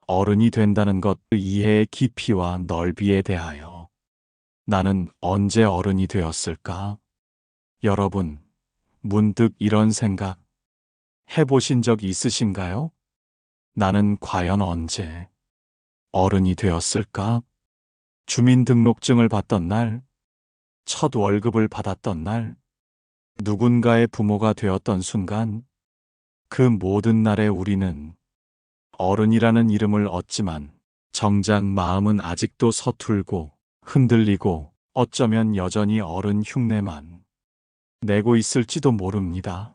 어른이 된다는 것, 그 이해의 깊이와 넓이에 대하여 나는 언제 어른이 되었을까? 여러분, 문득 이런 생각 해보신 적 있으신가요? 나는 과연 언제 어른이 되었을까? 주민등록증을 받던 날, 첫 월급을 받았던 날, 누군가의 부모가 되었던 순간, 그 모든 날에 우리는 어른이라는 이름을 얻지만 정작 마음은 아직도 서툴고 흔들리고 어쩌면 여전히 어른 흉내만 내고 있을지도 모릅니다.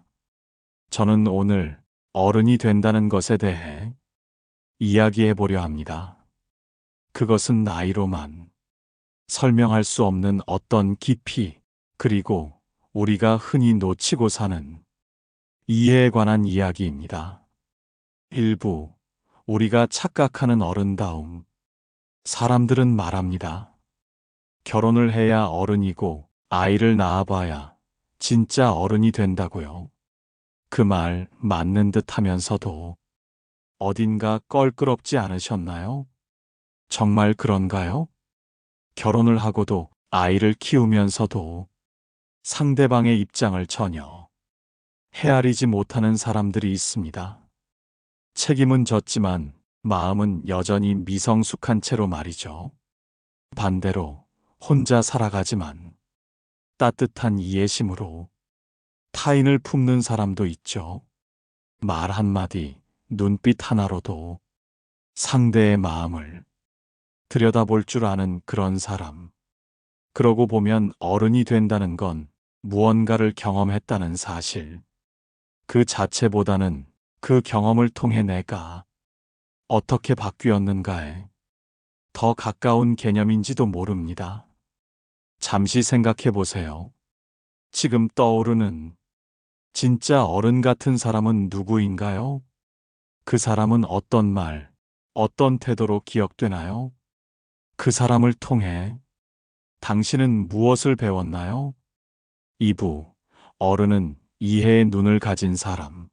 저는 오늘 어른이 된다는 것에 대해 이야기해 보려 합니다. 그것은 나이로만 설명할 수 없는 어떤 깊이, 그리고 우리가 흔히 놓치고 사는 이해에 관한 이야기입니다. 일부, 우리가 착각하는 어른다움. 사람들은 말합니다. 결혼을 해야 어른이고 아이를 낳아봐야 진짜 어른이 된다고요. 그 말 맞는 듯 하면서도 어딘가 껄끄럽지 않으셨나요? 정말 그런가요? 결혼을 하고도 아이를 키우면서도 상대방의 입장을 전혀 헤아리지 못하는 사람들이 있습니다. 책임은 졌지만 마음은 여전히 미성숙한 채로 말이죠. 반대로 혼자 살아가지만 따뜻한 이해심으로 타인을 품는 사람도 있죠. 말 한마디, 눈빛 하나로도 상대의 마음을 들여다볼 줄 아는 그런 사람. 그러고 보면 어른이 된다는 건 무언가를 경험했다는 사실. 그 자체보다는 그 경험을 통해 내가 어떻게 바뀌었는가에 더 가까운 개념인지도 모릅니다. 잠시 생각해 보세요. 지금 떠오르는 진짜 어른 같은 사람은 누구인가요? 그 사람은 어떤 말, 어떤 태도로 기억되나요? 그 사람을 통해 당신은 무엇을 배웠나요? 2부, 어른은 이해의 눈을 가진 사람.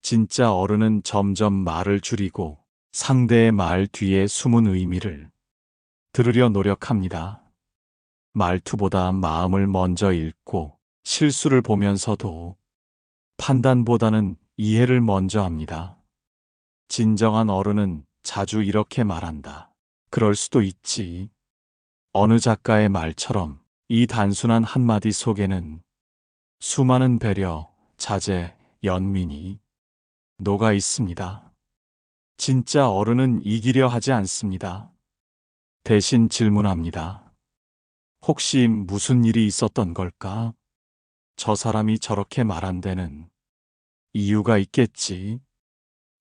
진짜 어른은 점점 말을 줄이고 상대의 말 뒤에 숨은 의미를 들으려 노력합니다. 말투보다 마음을 먼저 읽고 실수를 보면서도 판단보다는 이해를 먼저 합니다. 진정한 어른은 자주 이렇게 말한다. 그럴 수도 있지. 어느 작가의 말처럼 이 단순한 한마디 속에는 수많은 배려, 자제, 연민이 녹아 있습니다. 진짜 어른은 이기려 하지 않습니다. 대신 질문합니다. 혹시 무슨 일이 있었던 걸까? 저 사람이 저렇게 말한 데는 이유가 있겠지.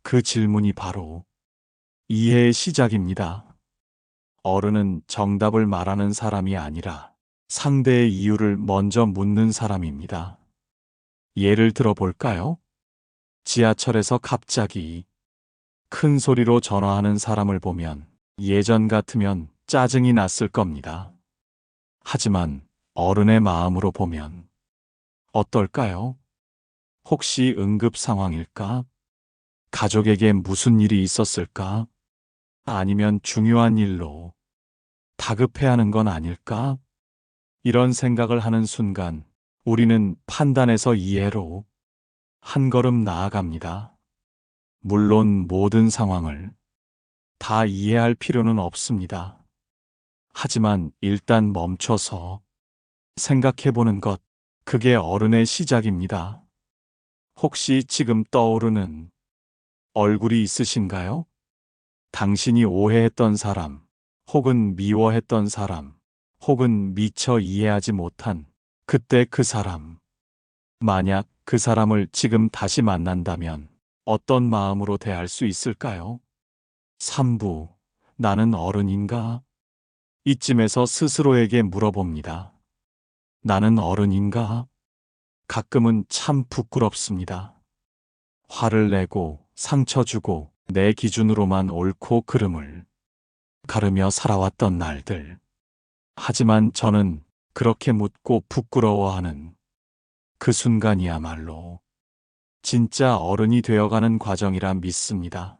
그 질문이 바로 이해의 시작입니다. 어른은 정답을 말하는 사람이 아니라 상대의 이유를 먼저 묻는 사람입니다. 예를 들어 볼까요? 지하철에서 갑자기 큰 소리로 전화하는 사람을 보면 예전 같으면 짜증이 났을 겁니다. 하지만 어른의 마음으로 보면 어떨까요? 혹시 응급 상황일까? 가족에게 무슨 일이 있었을까? 아니면 중요한 일로 다급해 하는 건 아닐까? 이런 생각을 하는 순간 우리는 판단에서 이해로 한 걸음 나아갑니다. 물론 모든 상황을 다 이해할 필요는 없습니다. 하지만 일단 멈춰서 생각해 보는 것, 그게 어른의 시작입니다. 혹시 지금 떠오르는 얼굴이 있으신가요? 당신이 오해했던 사람, 혹은 미워했던 사람, 혹은 미처 이해하지 못한 그때 그 사람. 만약 그 사람을 지금 다시 만난다면 어떤 마음으로 대할 수 있을까요? 3부, 나는 어른인가? 이쯤에서 스스로에게 물어봅니다. 나는 어른인가? 가끔은 참 부끄럽습니다. 화를 내고 상처 주고 내 기준으로만 옳고 그름을 가르며 살아왔던 날들. 하지만 저는 그렇게 묻고 부끄러워하는 그 순간이야말로 진짜 어른이 되어가는 과정이라 믿습니다.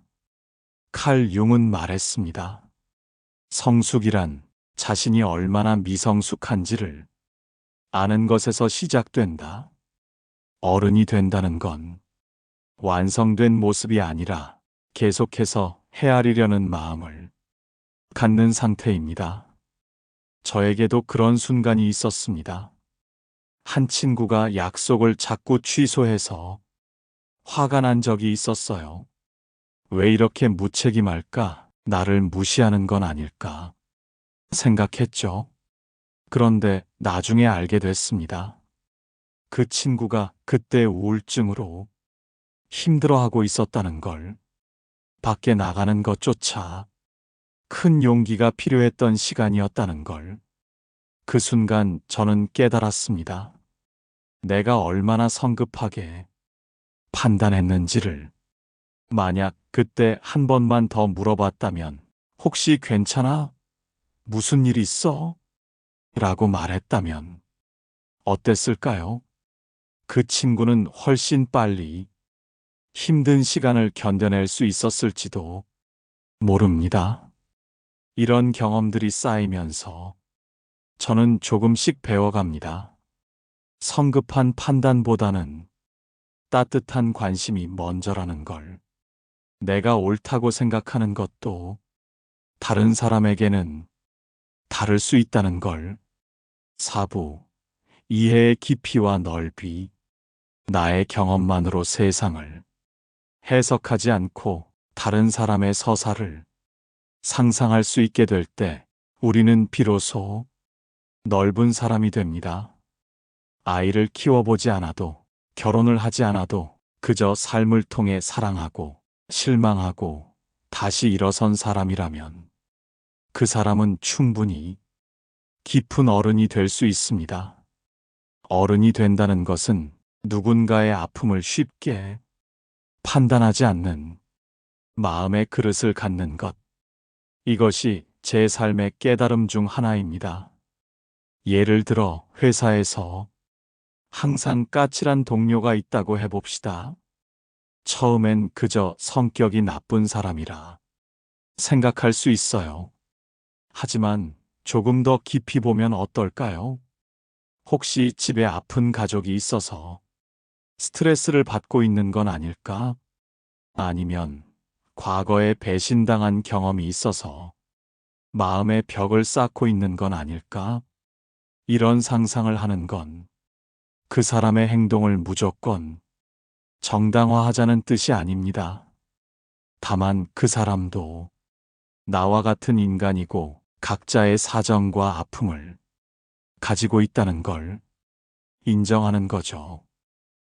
칼 융은 말했습니다. 성숙이란 자신이 얼마나 미성숙한지를 아는 것에서 시작된다. 어른이 된다는 건 완성된 모습이 아니라 계속해서 헤아리려는 마음을 갖는 상태입니다. 저에게도 그런 순간이 있었습니다. 한 친구가 약속을 자꾸 취소해서 화가 난 적이 있었어요. 왜 이렇게 무책임할까? 나를 무시하는 건 아닐까? 생각했죠. 그런데 나중에 알게 됐습니다. 그 친구가 그때 우울증으로 힘들어하고 있었다는 걸, 밖에 나가는 것조차 큰 용기가 필요했던 시간이었다는 걸, 그 순간 저는 깨달았습니다. 내가 얼마나 성급하게 판단했는지를. 만약 그때 한 번만 더 물어봤다면, 혹시 괜찮아? 무슨 일 있어? 라고 말했다면 어땠을까요? 그 친구는 훨씬 빨리 힘든 시간을 견뎌낼 수 있었을지도 모릅니다. 이런 경험들이 쌓이면서 저는 조금씩 배워갑니다. 성급한 판단보다는 따뜻한 관심이 먼저라는 걸. 내가 옳다고 생각하는 것도 다른 사람에게는 다를 수 있다는 걸. 사부, 이해의 깊이와 넓이. 나의 경험만으로 세상을 해석하지 않고 다른 사람의 서사를 상상할 수 있게 될 때 우리는 비로소 넓은 사람이 됩니다. 아이를 키워보지 않아도, 결혼을 하지 않아도 그저 삶을 통해 사랑하고 실망하고 다시 일어선 사람이라면 그 사람은 충분히 깊은 어른이 될 수 있습니다. 어른이 된다는 것은 누군가의 아픔을 쉽게 판단하지 않는 마음의 그릇을 갖는 것. 이것이 제 삶의 깨달음 중 하나입니다. 예를 들어 회사에서 항상 까칠한 동료가 있다고 해봅시다. 처음엔 그저 성격이 나쁜 사람이라 생각할 수 있어요. 하지만 조금 더 깊이 보면 어떨까요? 혹시 집에 아픈 가족이 있어서 스트레스를 받고 있는 건 아닐까? 아니면 과거에 배신당한 경험이 있어서 마음의 벽을 쌓고 있는 건 아닐까? 이런 상상을 하는 건 그 사람의 행동을 무조건 정당화하자는 뜻이 아닙니다. 다만 그 사람도 나와 같은 인간이고 각자의 사정과 아픔을 가지고 있다는 걸 인정하는 거죠.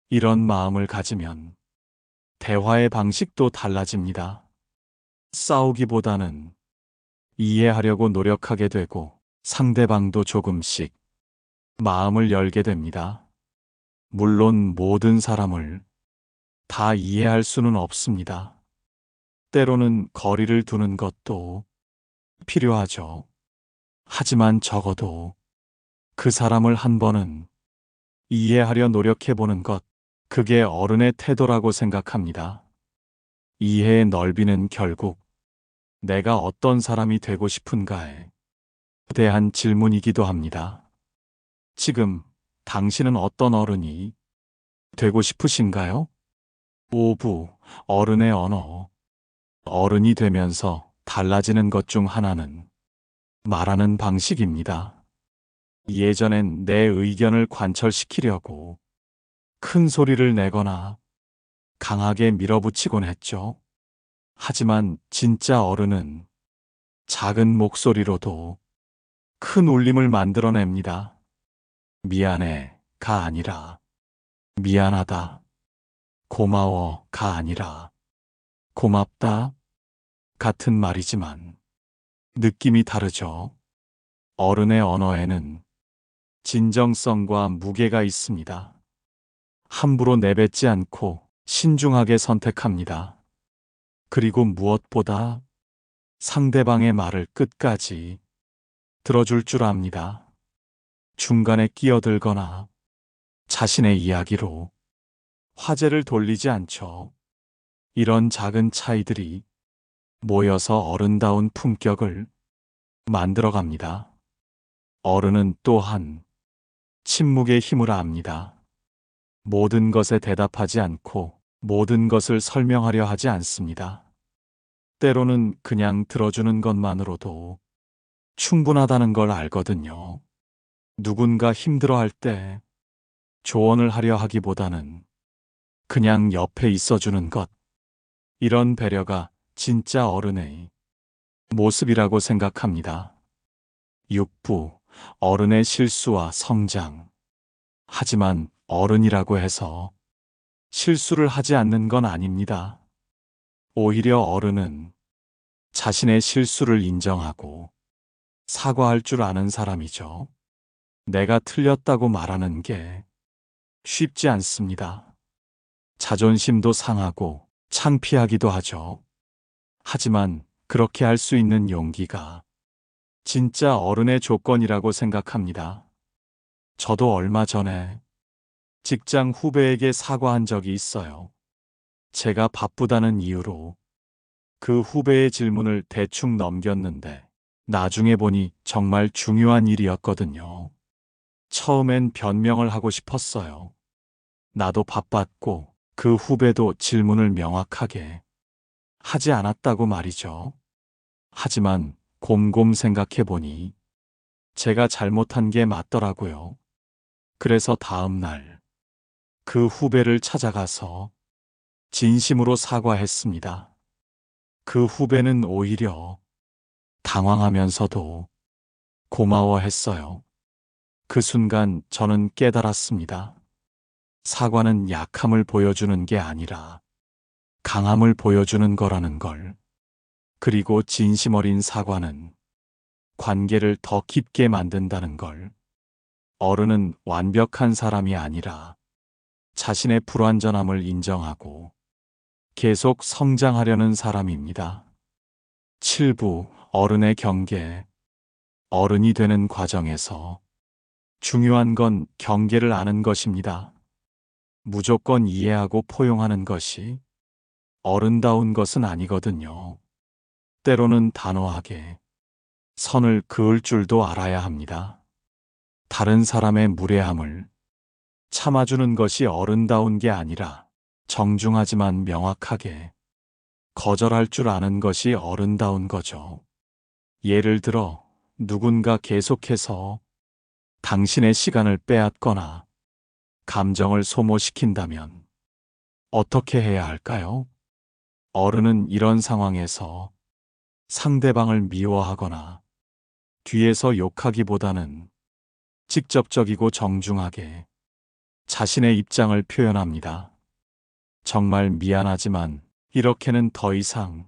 이런 마음을 가지면 대화의 방식도 달라집니다. 싸우기보다는 이해하려고 노력하게 되고 상대방도 조금씩 마음을 열게 됩니다. 물론 모든 사람을 다 이해할 수는 없습니다. 때로는 거리를 두는 것도 필요하죠. 하지만 적어도 그 사람을 한 번은 이해하려 노력해보는 것, 그게 어른의 태도라고 생각합니다. 이해의 넓이는 결국 내가 어떤 사람이 되고 싶은가에 대한 질문이기도 합니다. 지금 당신은 어떤 어른이 되고 싶으신가요? 5부, 어른의 언어. 어른이 되면서 달라지는 것 중 하나는 말하는 방식입니다. 예전엔 내 의견을 관철시키려고 큰 소리를 내거나 강하게 밀어붙이곤 했죠. 하지만 진짜 어른은 작은 목소리로도 큰 울림을 만들어냅니다. 미안해가 아니라 미안하다. 고마워가 아니라 고맙다. 같은 말이지만 느낌이 다르죠. 어른의 언어에는 진정성과 무게가 있습니다. 함부로 내뱉지 않고 신중하게 선택합니다. 그리고 무엇보다 상대방의 말을 끝까지 들어줄 줄 압니다. 중간에 끼어들거나 자신의 이야기로 화제를 돌리지 않죠. 이런 작은 차이들이 모여서 어른다운 품격을 만들어 갑니다. 어른은 또한 침묵의 힘을 압니다. 모든 것에 대답하지 않고 모든 것을 설명하려 하지 않습니다. 때로는 그냥 들어주는 것만으로도 충분하다는 걸 알거든요. 누군가 힘들어할 때 조언을 하려 하기보다는 그냥 옆에 있어주는 것. 이런 배려가 진짜 어른의 모습이라고 생각합니다. 6부, 어른의 실수와 성장. 하지만 어른이라고 해서 실수를 하지 않는 건 아닙니다. 오히려 어른은 자신의 실수를 인정하고 사과할 줄 아는 사람이죠. 내가 틀렸다고 말하는 게 쉽지 않습니다. 자존심도 상하고 창피하기도 하죠. 하지만 그렇게 할 수 있는 용기가 진짜 어른의 조건이라고 생각합니다. 저도 얼마 전에 직장 후배에게 사과한 적이 있어요. 제가 바쁘다는 이유로 그 후배의 질문을 대충 넘겼는데 나중에 보니 정말 중요한 일이었거든요. 처음엔 변명을 하고 싶었어요. 나도 바빴고 그 후배도 질문을 명확하게 하지 않았다고 말이죠. 하지만 곰곰 생각해 보니 제가 잘못한 게 맞더라고요. 그래서 다음 날 그 후배를 찾아가서 진심으로 사과했습니다. 그 후배는 오히려 당황하면서도 고마워했어요. 그 순간 저는 깨달았습니다. 사과는 약함을 보여주는 게 아니라 강함을 보여주는 거라는 걸. 그리고 진심 어린 사과는 관계를 더 깊게 만든다는 걸. 어른은 완벽한 사람이 아니라 자신의 불완전함을 인정하고 계속 성장하려는 사람입니다. 7부, 어른의 경계. 어른이 되는 과정에서 중요한 건 경계를 아는 것입니다. 무조건 이해하고 포용하는 것이 어른다운 것은 아니거든요. 때로는 단호하게 선을 그을 줄도 알아야 합니다. 다른 사람의 무례함을 참아주는 것이 어른다운 게 아니라 정중하지만 명확하게 거절할 줄 아는 것이 어른다운 거죠. 예를 들어 누군가 계속해서 당신의 시간을 빼앗거나 감정을 소모시킨다면 어떻게 해야 할까요? 어른은 이런 상황에서 상대방을 미워하거나 뒤에서 욕하기보다는 직접적이고 정중하게 자신의 입장을 표현합니다. 정말 미안하지만 이렇게는 더 이상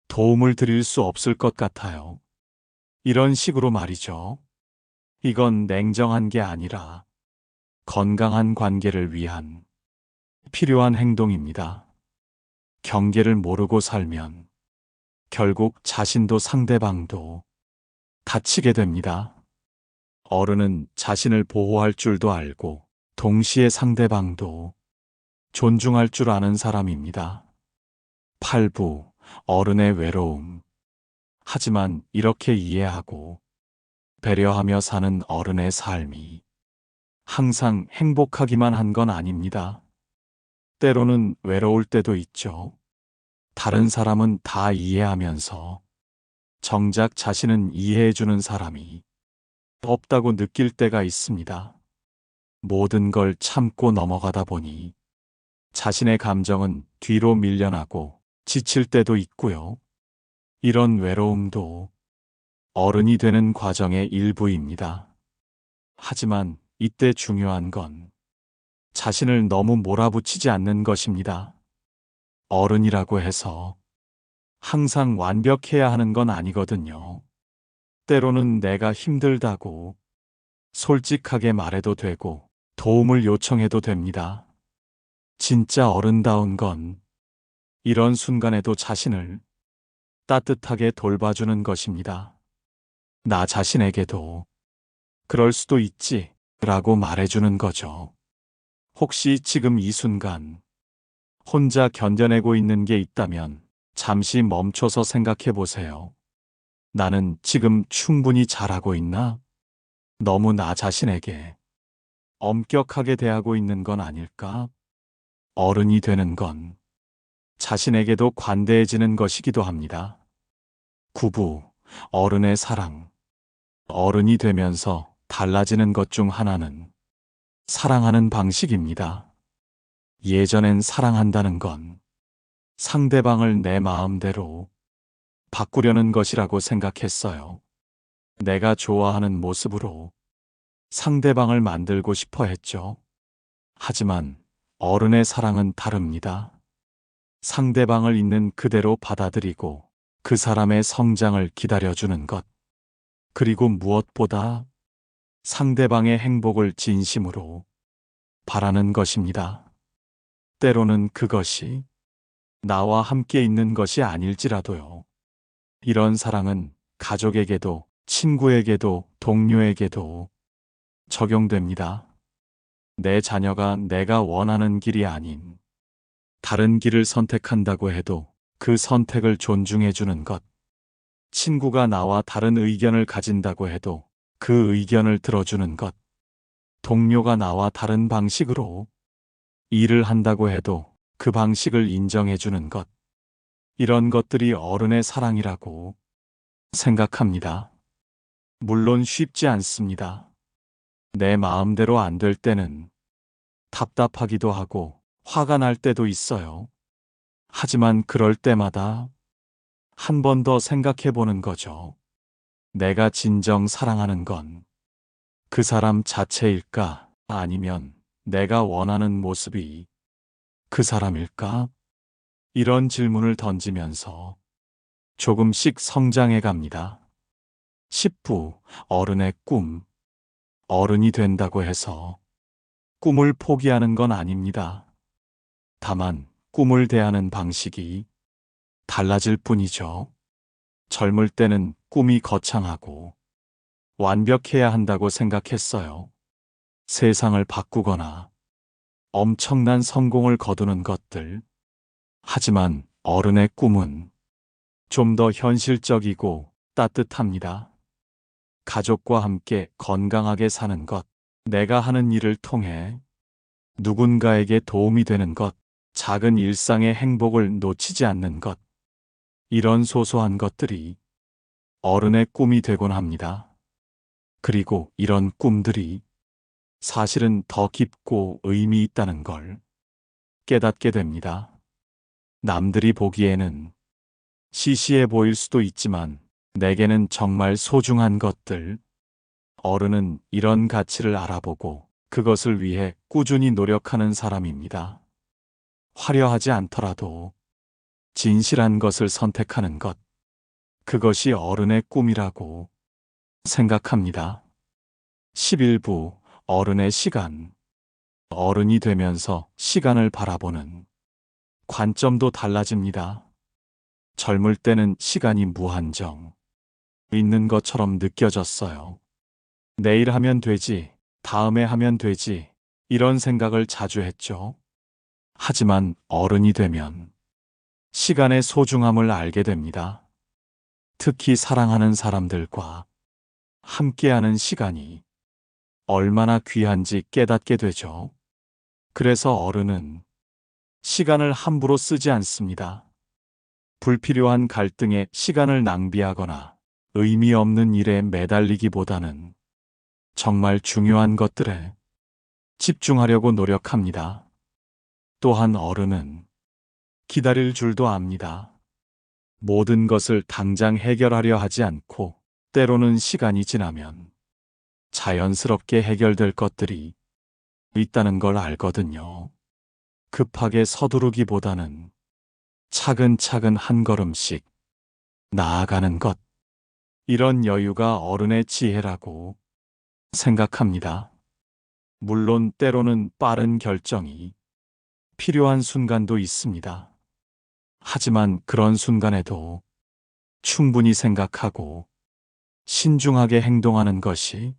도움을 드릴 수 없을 것 같아요. 이런 식으로 말이죠. 이건 냉정한 게 아니라 건강한 관계를 위한 필요한 행동입니다. 경계를 모르고 살면 결국 자신도 상대방도 다치게 됩니다. 어른은 자신을 보호할 줄도 알고 동시에 상대방도 존중할 줄 아는 사람입니다. 8부, 어른의 외로움. 하지만 이렇게 이해하고 배려하며 사는 어른의 삶이 항상 행복하기만 한 건 아닙니다. 때로는 외로울 때도 있죠. 다른 사람은 다 이해하면서 정작 자신은 이해해주는 사람이 없다고 느낄 때가 있습니다. 모든 걸 참고 넘어가다 보니 자신의 감정은 뒤로 밀려나고 지칠 때도 있고요. 이런 외로움도 어른이 되는 과정의 일부입니다. 하지만 이때 중요한 건 자신을 너무 몰아붙이지 않는 것입니다. 어른이라고 해서 항상 완벽해야 하는 건 아니거든요. 때로는 내가 힘들다고 솔직하게 말해도 되고 도움을 요청해도 됩니다. 진짜 어른다운 건 이런 순간에도 자신을 따뜻하게 돌봐주는 것입니다. 나 자신에게도 그럴 수도 있지 라고 말해주는 거죠. 혹시 지금 이 순간 혼자 견뎌내고 있는 게 있다면 잠시 멈춰서 생각해 보세요. 나는 지금 충분히 잘하고 있나? 너무 나 자신에게 엄격하게 대하고 있는 건 아닐까? 어른이 되는 건 자신에게도 관대해지는 것이기도 합니다. 구부, 어른의 사랑. 어른이 되면서 달라지는 것 중 하나는 사랑하는 방식입니다. 예전엔 사랑한다는 건 상대방을 내 마음대로 바꾸려는 것이라고 생각했어요. 내가 좋아하는 모습으로 상대방을 만들고 싶어 했죠. 하지만 어른의 사랑은 다릅니다. 상대방을 있는 그대로 받아들이고 그 사람의 성장을 기다려주는 것. 그리고 무엇보다 상대방의 행복을 진심으로 바라는 것입니다. 때로는 그것이 나와 함께 있는 것이 아닐지라도요. 이런 사랑은 가족에게도, 친구에게도, 동료에게도 적용됩니다. 내 자녀가 내가 원하는 길이 아닌 다른 길을 선택한다고 해도 그 선택을 존중해 주는 것. 친구가 나와 다른 의견을 가진다고 해도 그 의견을 들어주는 것. 동료가 나와 다른 방식으로 일을 한다고 해도 그 방식을 인정해 주는 것. 이런 것들이 어른의 사랑이라고 생각합니다. 물론 쉽지 않습니다. 내 마음대로 안 될 때는 답답하기도 하고 화가 날 때도 있어요. 하지만 그럴 때마다 한 번 더 생각해 보는 거죠. 내가 진정 사랑하는 건 그 사람 자체일까? 아니면 내가 원하는 모습이 그 사람일까? 이런 질문을 던지면서 조금씩 성장해 갑니다. 10부 어른의 꿈. 어른이 된다고 해서 꿈을 포기하는 건 아닙니다. 다만 꿈을 대하는 방식이 달라질 뿐이죠. 젊을 때는 꿈이 거창하고 완벽해야 한다고 생각했어요. 세상을 바꾸거나 엄청난 성공을 거두는 것들. 하지만 어른의 꿈은 좀 더 현실적이고 따뜻합니다. 가족과 함께 건강하게 사는 것, 내가 하는 일을 통해 누군가에게 도움이 되는 것, 작은 일상의 행복을 놓치지 않는 것. 이런 소소한 것들이 어른의 꿈이 되곤 합니다. 그리고 이런 꿈들이 사실은 더 깊고 의미 있다는 걸 깨닫게 됩니다. 남들이 보기에는 시시해 보일 수도 있지만 내게는 정말 소중한 것들. 어른은 이런 가치를 알아보고 그것을 위해 꾸준히 노력하는 사람입니다. 화려하지 않더라도 진실한 것을 선택하는 것. 그것이 어른의 꿈이라고 생각합니다. 11부 어른의 시간. 어른이 되면서 시간을 바라보는 관점도 달라집니다. 젊을 때는 시간이 무한정 있는 것처럼 느껴졌어요. 내일 하면 되지, 다음에 하면 되지, 이런 생각을 자주 했죠. 하지만 어른이 되면 시간의 소중함을 알게 됩니다. 특히 사랑하는 사람들과 함께하는 시간이 얼마나 귀한지 깨닫게 되죠. 그래서 어른은 시간을 함부로 쓰지 않습니다. 불필요한 갈등에 시간을 낭비하거나 의미 없는 일에 매달리기보다는 정말 중요한 것들에 집중하려고 노력합니다. 또한 어른은 기다릴 줄도 압니다. 모든 것을 당장 해결하려 하지 않고 때로는 시간이 지나면 자연스럽게 해결될 것들이 있다는 걸 알거든요. 급하게 서두르기보다는 차근차근 한 걸음씩 나아가는 것. 이런 여유가 어른의 지혜라고 생각합니다. 물론 때로는 빠른 결정이 필요한 순간도 있습니다. 하지만 그런 순간에도 충분히 생각하고 신중하게 행동하는 것이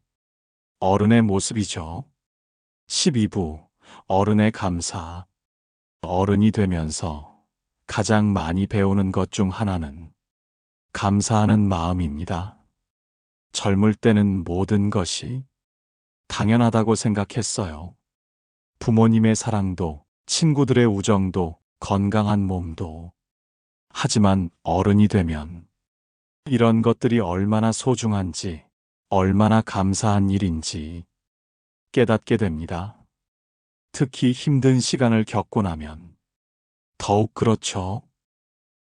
어른의 모습이죠. 12부 어른의 감사. 어른이 되면서 가장 많이 배우는 것 중 하나는 감사하는 마음입니다. 젊을 때는 모든 것이 당연하다고 생각했어요. 부모님의 사랑도, 친구들의 우정도, 건강한 몸도. 하지만 어른이 되면 이런 것들이 얼마나 소중한지, 얼마나 감사한 일인지 깨닫게 됩니다. 특히 힘든 시간을 겪고 나면 더욱 그렇죠.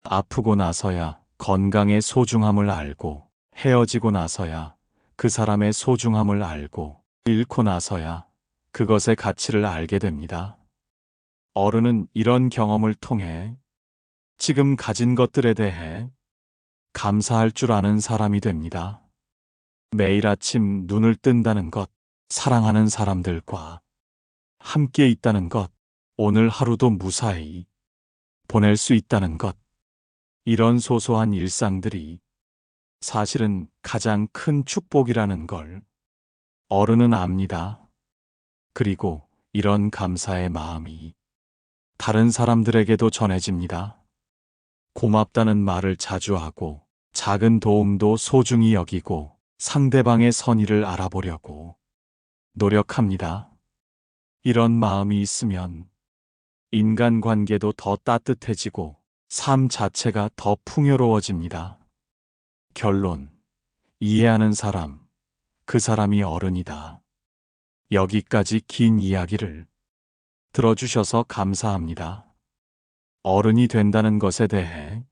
아프고 나서야 건강의 소중함을 알고, 헤어지고 나서야 그 사람의 소중함을 알고, 잃고 나서야 그것의 가치를 알게 됩니다. 어른은 이런 경험을 통해 지금 가진 것들에 대해 감사할 줄 아는 사람이 됩니다. 매일 아침 눈을 뜬다는 것, 사랑하는 사람들과 함께 있다는 것, 오늘 하루도 무사히 보낼 수 있다는 것, 이런 소소한 일상들이 사실은 가장 큰 축복이라는 걸 어른은 압니다. 그리고 이런 감사의 마음이 다른 사람들에게도 전해집니다. 고맙다는 말을 자주 하고, 작은 도움도 소중히 여기고, 상대방의 선의를 알아보려고 노력합니다. 이런 마음이 있으면 인간관계도 더 따뜻해지고 삶 자체가 더 풍요로워집니다. 결론, 이해하는 사람, 그 사람이 어른이다. 여기까지 긴 이야기를 들어주셔서 감사합니다. 어른이 된다는 것에 대해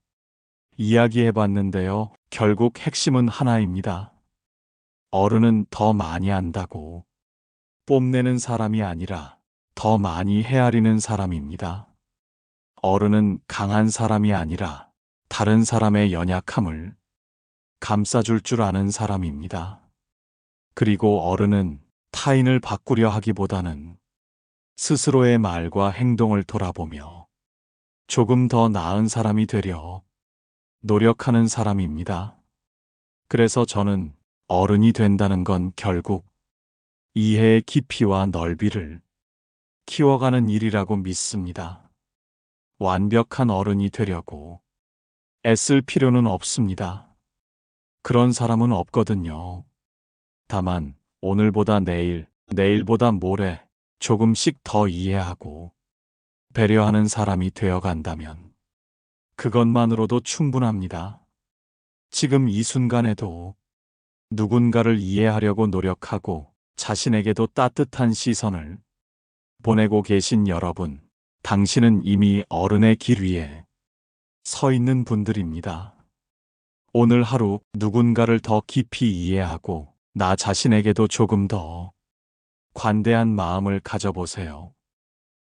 이야기해 봤는데요. 결국 핵심은 하나입니다. 어른은 더 많이 안다고 뽐내는 사람이 아니라 더 많이 헤아리는 사람입니다. 어른은 강한 사람이 아니라 다른 사람의 연약함을 감싸줄 줄 아는 사람입니다. 그리고 어른은 타인을 바꾸려 하기보다는 스스로의 말과 행동을 돌아보며 조금 더 나은 사람이 되려 노력하는 사람입니다. 그래서 저는 어른이 된다는 건 결국 이해의 깊이와 넓이를 키워가는 일이라고 믿습니다. 완벽한 어른이 되려고 애쓸 필요는 없습니다. 그런 사람은 없거든요. 다만 오늘보다 내일, 내일보다 모레 조금씩 더 이해하고 배려하는 사람이 되어간다면 그것만으로도 충분합니다. 지금 이 순간에도 누군가를 이해하려고 노력하고 자신에게도 따뜻한 시선을 보내고 계신 여러분, 당신은 이미 어른의 길 위에 서 있는 분들입니다. 오늘 하루 누군가를 더 깊이 이해하고 나 자신에게도 조금 더 관대한 마음을 가져보세요.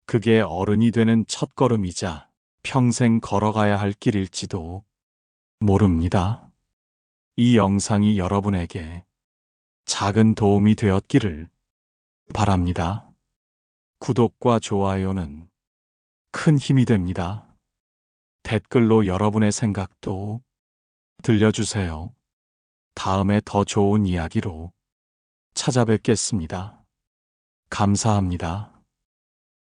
그게 어른이 되는 첫걸음이자 평생 걸어가야 할 길일지도 모릅니다. 이 영상이 여러분에게 작은 도움이 되었기를 바랍니다. 구독과 좋아요는 큰 힘이 됩니다. 댓글로 여러분의 생각도 들려주세요. 다음에 더 좋은 이야기로 찾아뵙겠습니다. 감사합니다.